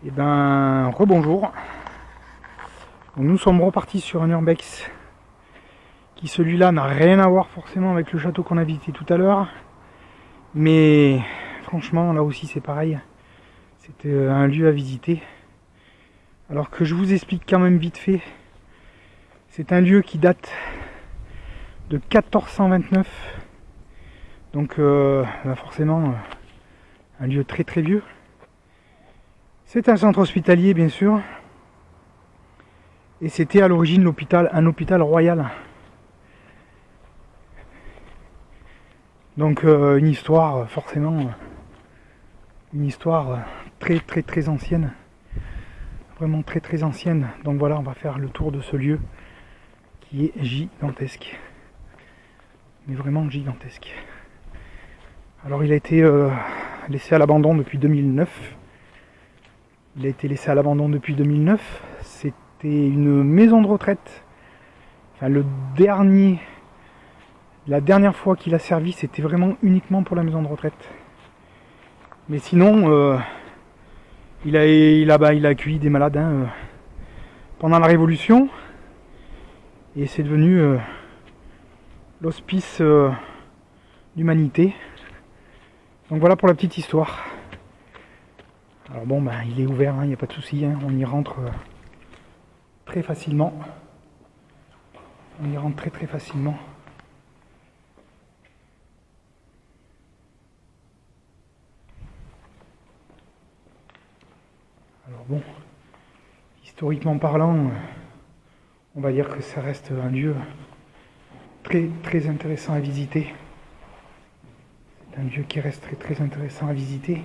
Et ben, rebonjour. Nous sommes repartis sur un urbex qui, celui-là, n'a rien à voir forcément avec le château qu'on a visité tout à l'heure. Mais franchement, là aussi c'est pareil. C'était un lieu à visiter. Alors que je vous explique quand même vite fait. C'est un lieu qui date de 1429. Donc forcément, un lieu très très vieux. C'est un centre hospitalier bien sûr. Et c'était à l'origine un hôpital royal. Donc une histoire forcément, une histoire très très très ancienne. Vraiment très très ancienne. Donc voilà, on va faire le tour de ce lieu qui est gigantesque. Mais vraiment gigantesque. Alors il a été laissé à l'abandon depuis 2009. Il a été laissé à l'abandon depuis 2009. C'était une maison de retraite. Enfin la dernière fois qu'il a servi, c'était vraiment uniquement pour la maison de retraite. Mais sinon, il a accueilli des malades pendant la Révolution. Et c'est devenu l'hospice d'humanité. Donc voilà pour la petite histoire. Alors bon, il est ouvert, il n'y a pas de souci, on y rentre très facilement. On y rentre très très facilement. Alors bon, historiquement parlant, on va dire que ça reste un lieu très très intéressant à visiter. C'est un lieu qui reste très très intéressant à visiter.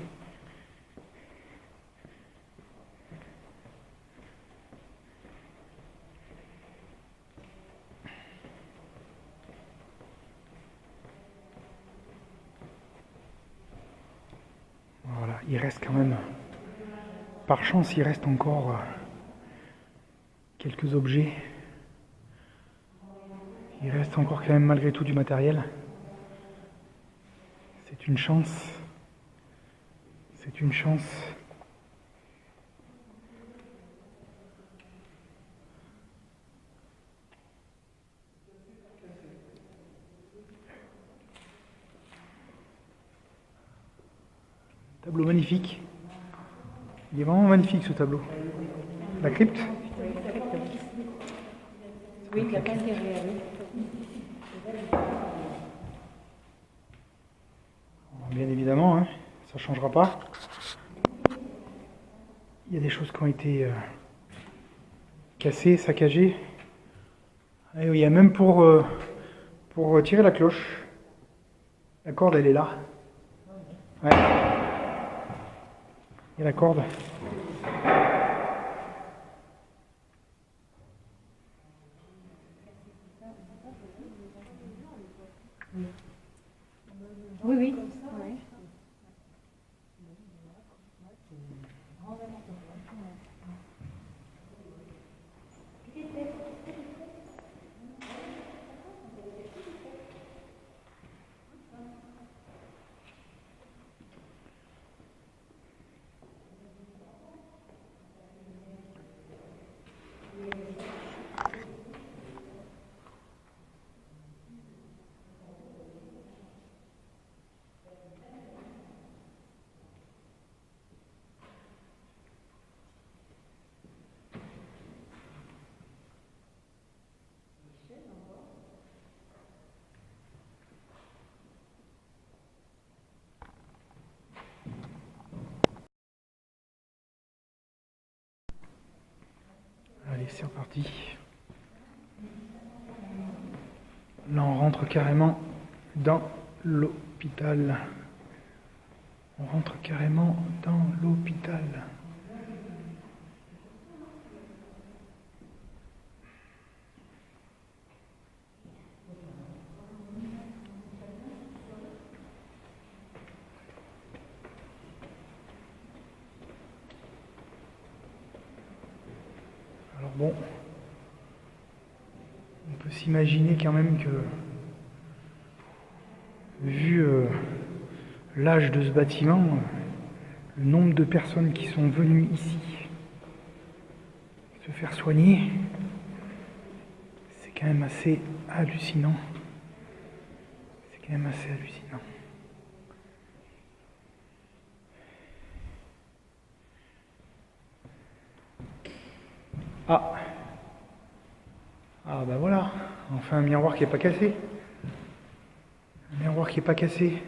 Voilà, il reste quand même, par chance, il reste encore quelques objets. Il reste encore quand même malgré tout du matériel. C'est une chance. C'est une chance. Tableau magnifique. Il est vraiment magnifique ce tableau. La crypte ? Oui, la peinture réelle. Bien évidemment, ça ne changera pas. Il y a des choses qui ont été cassées, saccagées. Et il y a même pour tirer la cloche. La corde, elle est là. Ouais. Il y a la corde. Oui, oui. Ouais. Allez, c'est reparti. Là, on rentre carrément dans l'hôpital. On rentre carrément dans l'hôpital. Alors bon, on peut s'imaginer quand même que, vu l'âge de ce bâtiment, le nombre de personnes qui sont venues ici se faire soigner, c'est quand même assez hallucinant. C'est quand même assez hallucinant. Ah, ah bah voilà, enfin un miroir qui n'est pas cassé. Un miroir qui n'est pas cassé.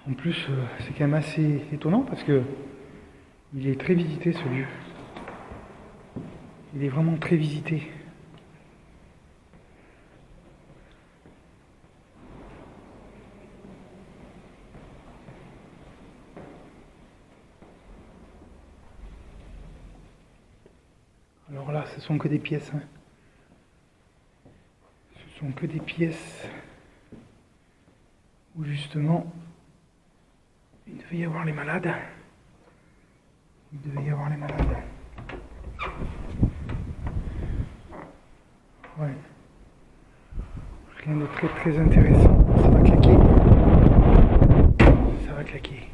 En plus, c'est quand même assez étonnant parce que il est très visité ce lieu. Il est vraiment très visité. Alors là, ce sont que des pièces. Hein. Ce sont que des pièces où justement il devait y avoir les malades. Il devait y avoir les malades. Ouais. Rien de très très intéressant. Ça va claquer. Ça va claquer.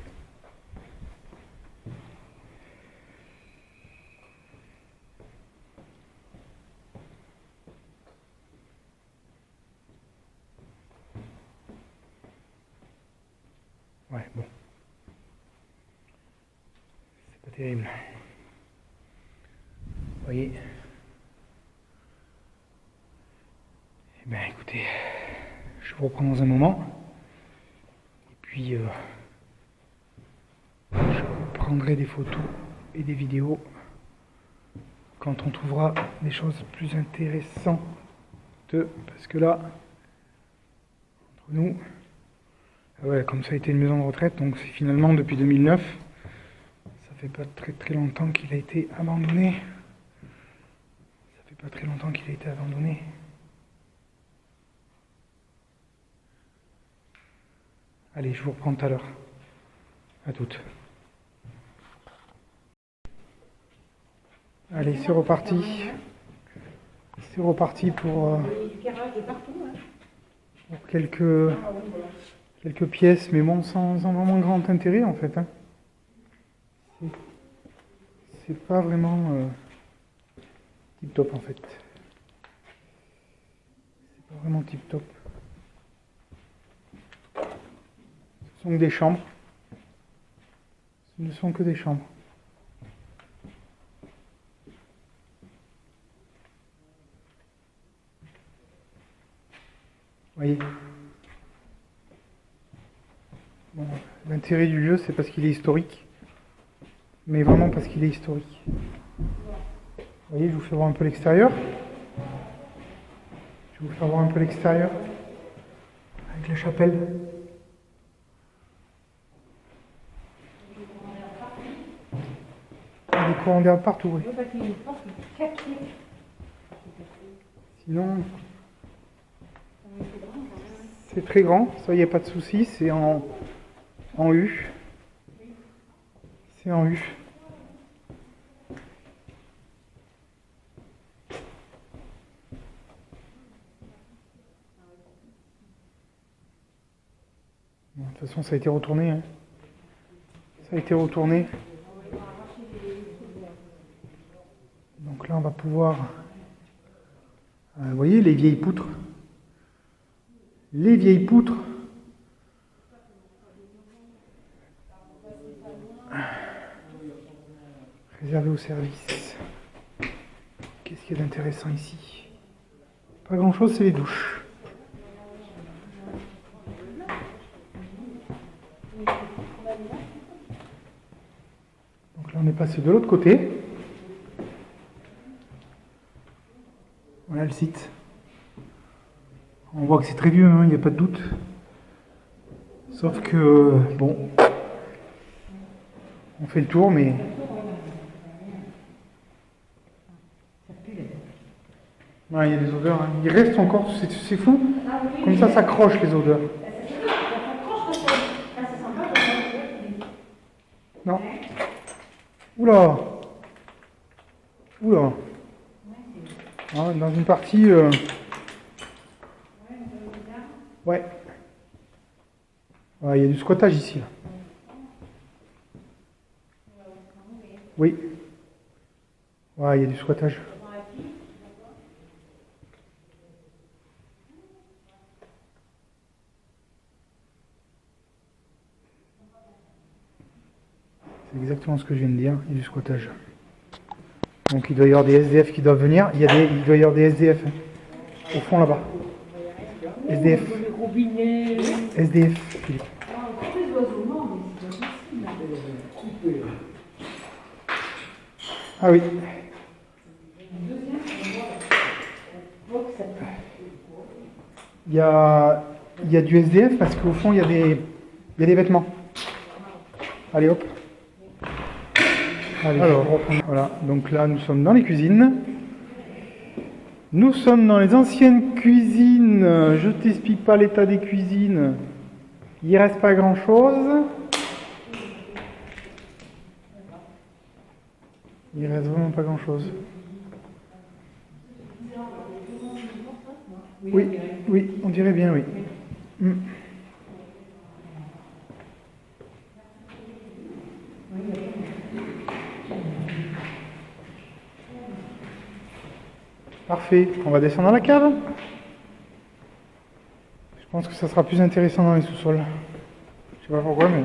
Ouais, bon. C'est pas terrible. Vous voyez. Eh bien, écoutez, je vous reprends dans un moment. Et puis, je prendrai des photos et des vidéos quand on trouvera des choses plus intéressantes. Parce que là, entre nous, ah ouais, comme ça a été une maison de retraite, donc c'est finalement depuis 2009, ça fait pas très très longtemps qu'il a été abandonné. Ça fait pas très longtemps qu'il a été abandonné. Allez, je vous reprends tout à l'heure. À toutes. Allez, c'est reparti. C'est reparti pour quelques pièces, mais bon, sans vraiment grand intérêt en fait. Hein. C'est pas vraiment tip top en fait. C'est pas vraiment tip top. Ce sont que des chambres. Ce ne sont que des chambres. Vous voyez. Bon, l'intérêt du lieu, c'est parce qu'il est historique. Mais vraiment parce qu'il est historique. Vous voyez, je vous fais voir un peu l'extérieur. Je vais vous faire voir un peu l'extérieur. Avec la chapelle. Il y a des courants d'air partout, oui. Sinon, c'est très grand, ça y a pas de souci, c'est en U. C'est en U. Bon, de toute façon, ça a été retourné. Hein. Ça a été retourné. Donc là, on va pouvoir... vous voyez, les vieilles poutres. Les vieilles poutres. Réservées au service. Qu'est-ce qu'il y a d'intéressant ici? Pas grand-chose, c'est les douches. Donc là, on est passé de l'autre côté. Voilà le site. On voit que c'est très vieux, hein, il n'y a pas de doute. Sauf que, bon, on fait le tour, mais... Ouais, il y a des odeurs, hein. Il reste encore, c'est fou. Comme ça croche les odeurs. Non. Oula. Oula. Ah, dans une partie... Ouais. Ouais, il y a du squattage ici. Là. Oui. Ouais, il y a du squattage. C'est exactement ce que je viens de dire, il y a du squattage. Donc il doit y avoir des SDF qui doivent venir. Il doit y avoir des SDF hein, au fond là-bas. SDF. SDF, Philippe. Ah oui. Il y a du SDF parce qu'au fond il y a des vêtements. Allez hop. Allez, alors, voilà, donc là nous sommes dans les cuisines. Nous sommes dans les anciennes cuisines. Je t'explique pas l'état des cuisines. Il reste pas grand chose. Il reste vraiment pas grand chose. Oui, oui, on dirait bien, oui. Parfait, on va descendre dans la cave. Je pense que ça sera plus intéressant dans les sous-sols. Je sais pas pourquoi, mais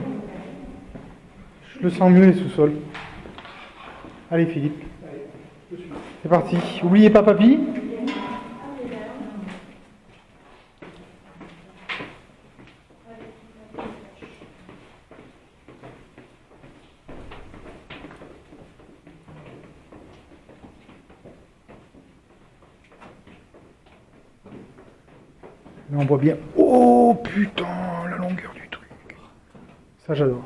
je le sens mieux les sous-sols. Allez Philippe, c'est parti. Oubliez pas papy. Là on voit bien. Oh putain, la longueur du truc. Ça j'adore.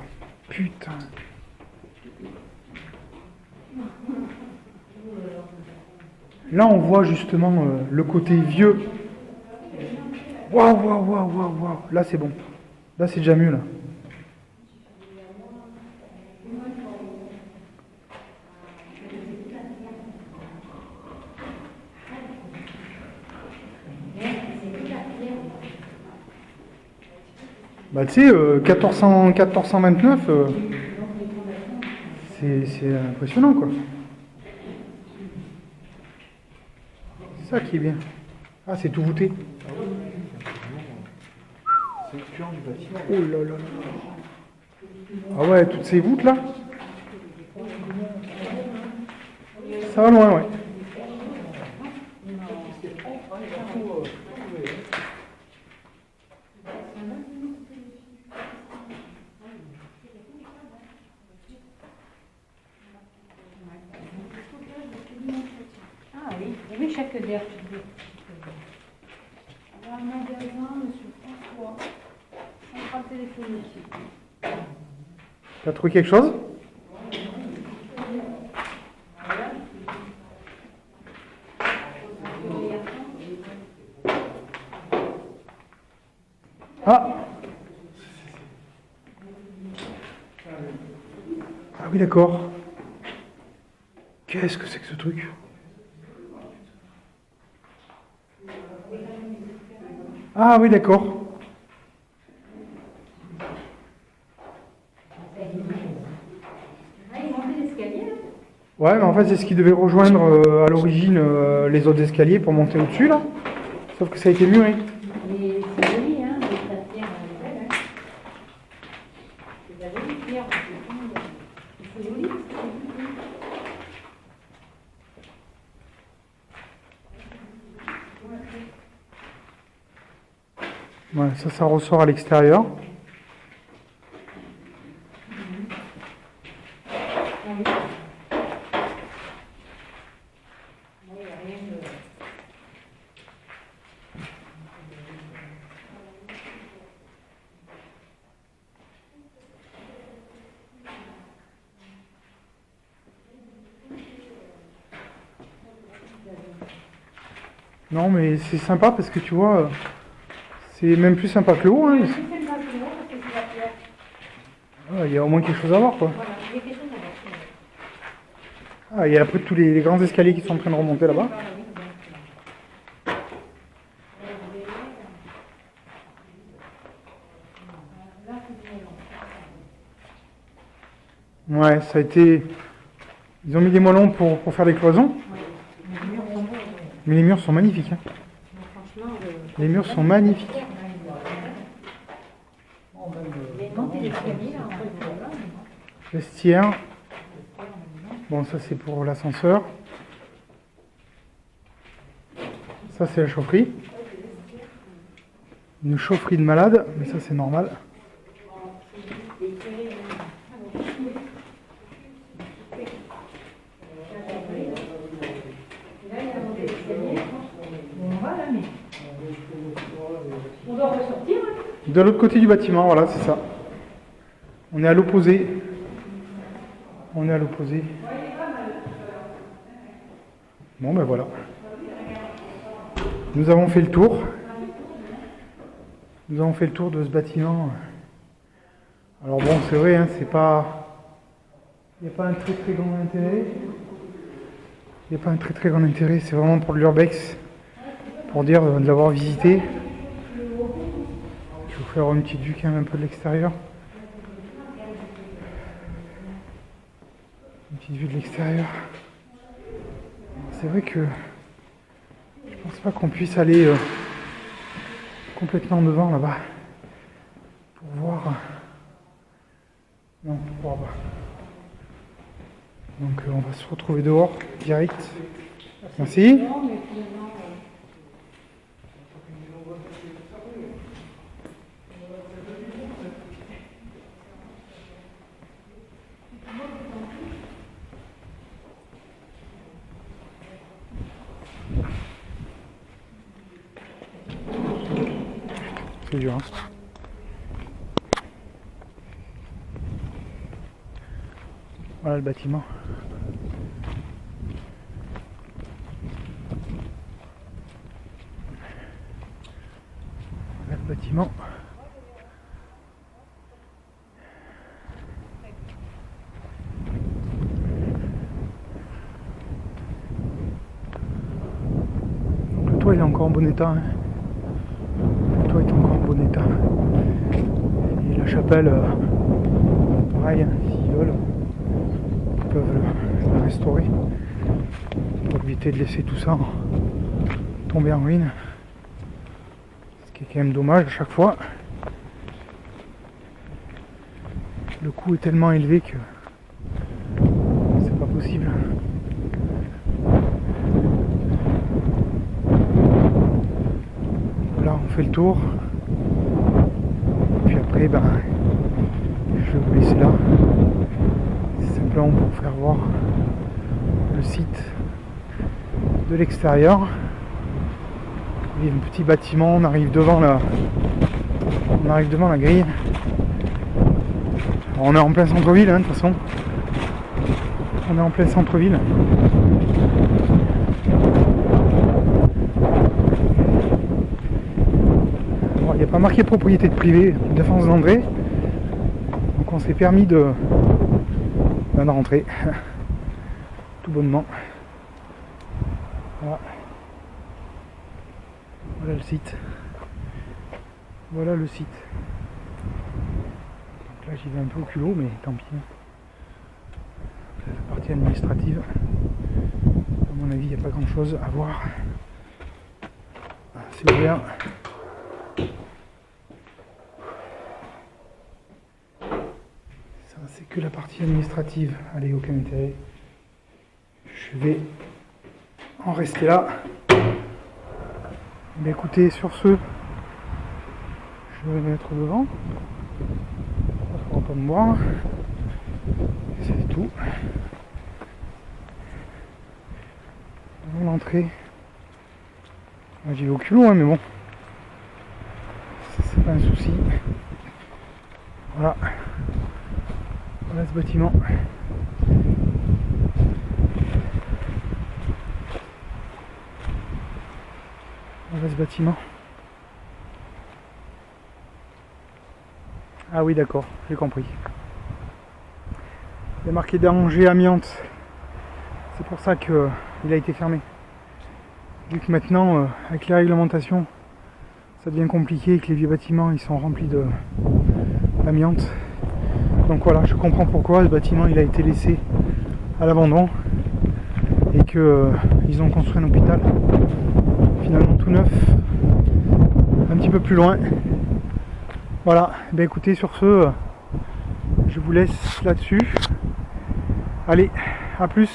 Putain. Là on voit justement le côté vieux. Waouh, waouh, waouh, waouh, waouh. Là c'est bon. Là c'est déjà mieux là. Bah tu sais, 1429, c'est impressionnant quoi. C'est ça qui est bien. Ah, c'est tout voûté. Oh là là là. Ah ouais, toutes ces voûtes là. Ça va loin, ouais. Ah oui, chaque d'air. Un magasin, monsieur François. Centrale téléphonique. T'as trouvé quelque chose? Ah! Ah oui, d'accord. Qu'est-ce que c'est que ce truc? Ah oui, d'accord. Ouais, mais en fait, c'est ce qui devait rejoindre à l'origine les autres escaliers pour monter au-dessus, là. Sauf que ça a été muré. Mais c'est joli, hein, avec la pierre, elle est belle, hein. C'est de la jolie pierre, c'est joli, c'est joli. Ouais, ça ressort à l'extérieur. Non, mais c'est sympa parce que tu vois, c'est même plus sympa que le haut. Hein. Ah, il y a au moins quelque chose à voir, quoi. Ah, il y a après tous les grands escaliers qui sont en train de remonter là-bas. Ouais, ça a été Ils ont mis des moellons pour faire des cloisons. Ouais. Mais les murs sont beaux. Mais les murs sont magnifiques. Hein. Franchement, Les murs sont magnifiques. les montées d'escalier, là, en fait, là. Vestiaire. Bon, ça c'est pour l'ascenseur. Ça c'est la chaufferie. Une chaufferie de malade, mais ça c'est normal. On doit ressortir. De l'autre côté du bâtiment, voilà, c'est ça. On est à l'opposé. On est à l'opposé. Bon, ben voilà. Nous avons fait le tour. Nous avons fait le tour de ce bâtiment. Alors bon, c'est vrai, hein, c'est pas... Il n'y a pas un très très grand intérêt. Il n'y a pas un très très grand intérêt, c'est vraiment pour l'urbex. Pour dire de l'avoir visité. Je vais vous faire une petite vue quand même un peu de l'extérieur. Une petite vue de l'extérieur. C'est vrai que je pense pas qu'on puisse aller complètement devant là-bas pour voir. Non, pour voir. Donc on va se retrouver dehors direct. Merci. C'est dur, hein. Voilà le bâtiment. Voilà le bâtiment. Le toit il est encore en bon état. Hein. Le toit est encore en bon état. Et la chapelle, pareil, hein, s'ils veulent, ils peuvent la restaurer pour éviter de laisser tout ça tomber en ruine. Ce qui est quand même dommage à chaque fois. Le coût est tellement élevé que c'est pas possible. Voilà, on fait le tour. Puis après, ben, je vais vous laisser là. C'est simplement pour faire voir le site de l'extérieur. Il y a un petit bâtiment, on arrive devant la grille. Alors, on est en plein centre-ville, hein, de toute façon. On est en plein centre-ville. Bon, il n'y a pas marqué propriété de privé, défense d'André. Donc on s'est permis de rentrer. Tout bonnement. Voilà. Voilà le site. Voilà le site. Donc là j'y vais un peu au culot, mais tant pis. C'est la partie administrative. À mon avis, il n'y a pas grand chose à voir. C'est ouvert. Ça, c'est que la partie administrative. Allez, aucun intérêt. Je vais en rester là. Mais écoutez, sur ce, je vais me mettre devant. On ne pourra pas me voir. C'est tout. L'entrée. J'y vais au culot, hein, mais bon. C'est pas un souci. Voilà. Voilà ce bâtiment. Voilà ce bâtiment. Ah oui, d'accord, j'ai compris. Il y a marqué danger amiante. C'est pour ça qu'il a été fermé. Vu que maintenant, avec les réglementations, ça devient compliqué et que les vieux bâtiments ils sont remplis d'amiante. Donc voilà, je comprends pourquoi ce bâtiment il a été laissé à l'abandon. et que ils ont construit un hôpital finalement tout neuf un petit peu plus loin. Voilà, ben écoutez, sur ce je vous laisse là-dessus. Allez, à plus.